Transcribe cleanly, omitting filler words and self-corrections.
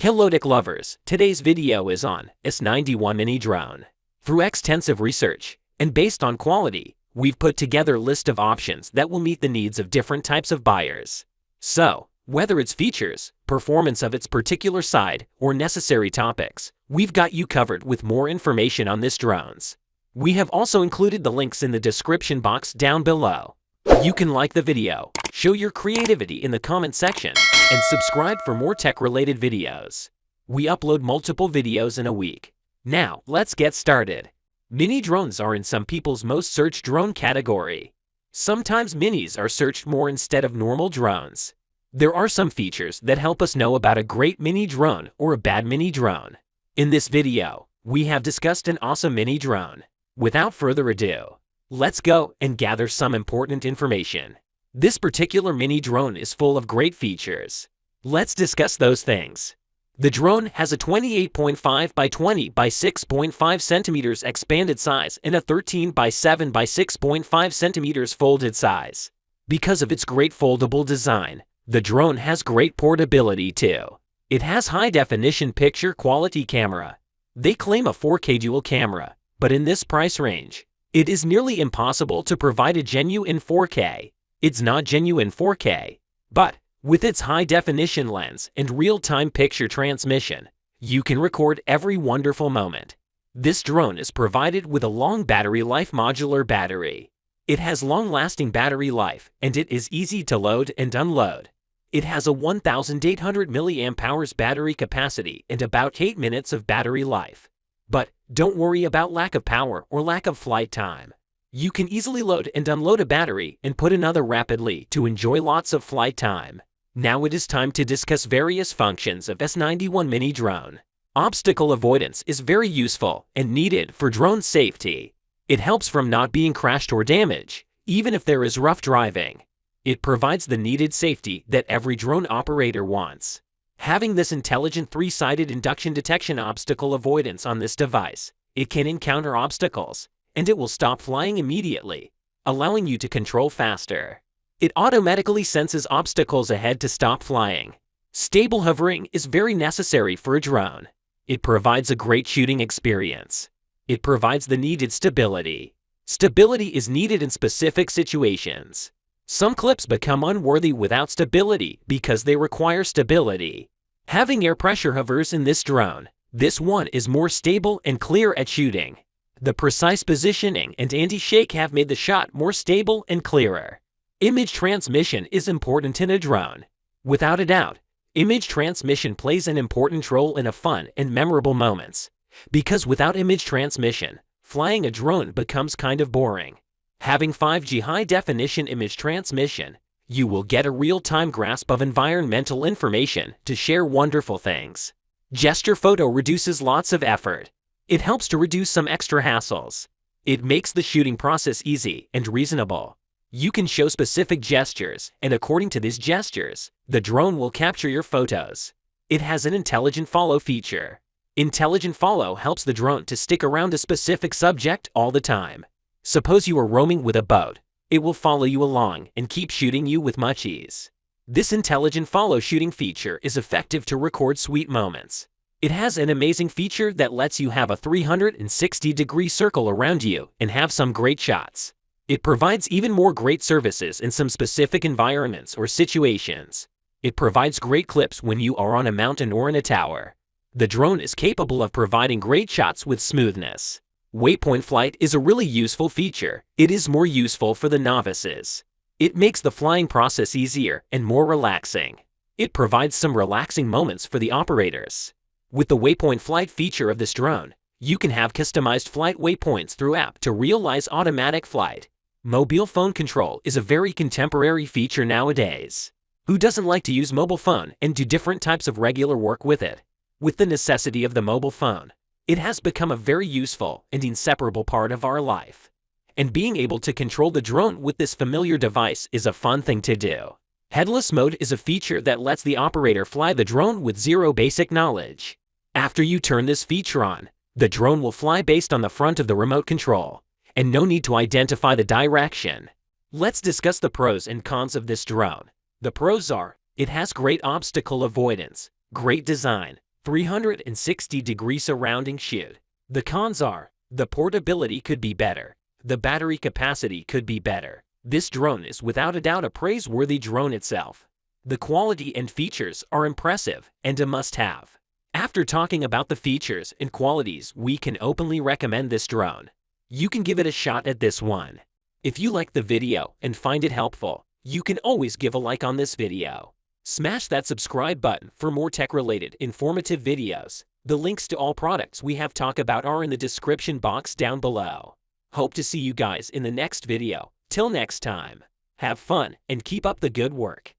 Hello tech lovers, today's video is on S91 mini drone. Through extensive research and based on quality, we've put together a list of options that will meet the needs of different types of buyers. So, whether it's features, performance of its particular side, or necessary topics, we've got you covered with more information on this drones. We have also included the links in the description box down below. You can like the video, show your creativity in the comment section, and subscribe for more tech-related videos. We upload multiple videos in a week. Now, let's get started. Mini drones are in some people's most searched drone category. Sometimes minis are searched more instead of normal drones. There are some features that help us know about a great mini drone or a bad mini drone. In this video, we have discussed an awesome mini drone. Without further ado, let's go and gather some important information. This particular mini drone is full of great features. Let's discuss those things. The drone has a 28.5 by 20 by 6.5 centimeters expanded size and a 13 by 7 by 6.5 centimeters folded size. Because of its great foldable design, the drone has great portability too. It has high-definition picture quality camera. They claim a 4K dual camera, but in this price range, it is nearly impossible to provide a genuine 4K. It's not genuine 4K, but with its high-definition lens and real-time picture transmission, you can record every wonderful moment. This drone is provided with a long battery life modular battery. It has long-lasting battery life and it is easy to load and unload. It has a 1,800 mAh battery capacity and about 8 minutes of battery life. But don't worry about lack of power or lack of flight time. You can easily load and unload a battery and put another rapidly to enjoy lots of flight time. Now it is time to discuss various functions of S91 mini drone. Obstacle avoidance is very useful and needed for drone safety. It helps from not being crashed or damaged, even if there is rough driving. It provides the needed safety that every drone operator wants. Having this intelligent three-sided induction detection obstacle avoidance on this device, it can encounter obstacles, and it will stop flying immediately, allowing you to control faster. It automatically senses obstacles ahead to stop flying. Stable hovering is very necessary for a drone. It provides a great shooting experience. It provides the needed stability. Stability is needed in specific situations. Some clips become unworthy without stability because they require stability. Having air pressure hovers in this drone, this one is more stable and clear at shooting. The precise positioning and anti-shake have made the shot more stable and clearer. Image transmission is important in a drone. Without a doubt, image transmission plays an important role in a fun and memorable moments. Because without image transmission, flying a drone becomes kind of boring. Having 5G high-definition image transmission, you will get a real-time grasp of environmental information to share wonderful things. Gesture photo reduces lots of effort. It helps to reduce some extra hassles. It makes the shooting process easy and reasonable. You can show specific gestures, and according to these gestures, the drone will capture your photos. It has an intelligent follow feature. Intelligent follow helps the drone to stick around a specific subject all the time. Suppose you are roaming with a boat. It will follow you along and keep shooting you with much ease. This intelligent follow shooting feature is effective to record sweet moments. It has an amazing feature that lets you have a 360-degree circle around you and have some great shots. It provides even more great services in some specific environments or situations. It provides great clips when you are on a mountain or in a tower. The drone is capable of providing great shots with smoothness. Waypoint flight is a really useful feature. It is more useful for the novices. It makes the flying process easier and more relaxing. It provides some relaxing moments for the operators. With the waypoint flight feature of this drone, you can have customized flight waypoints through app to realize automatic flight. Mobile phone control is a very contemporary feature nowadays. Who doesn't like to use mobile phone and do different types of regular work with it? With the necessity of the mobile phone, it has become a very useful and inseparable part of our life. And being able to control the drone with this familiar device is a fun thing to do. Headless mode is a feature that lets the operator fly the drone with zero basic knowledge. After you turn this feature on, the drone will fly based on the front of the remote control, and no need to identify the direction. Let's discuss the pros and cons of this drone. The pros are, it has great obstacle avoidance, great design, 360-degree surrounding shoot. The cons are, the portability could be better. The battery capacity could be better. This drone is without a doubt a praiseworthy drone itself. The quality and features are impressive and a must-have. After talking about the features and qualities, we can openly recommend this drone. You can give it a shot at this one. If you like the video and find it helpful, you can always give a like on this video. Smash that subscribe button for more tech-related, informative videos. The links to all products we have talked about are in the description box down below. Hope to see you guys in the next video. Till next time, have fun and keep up the good work.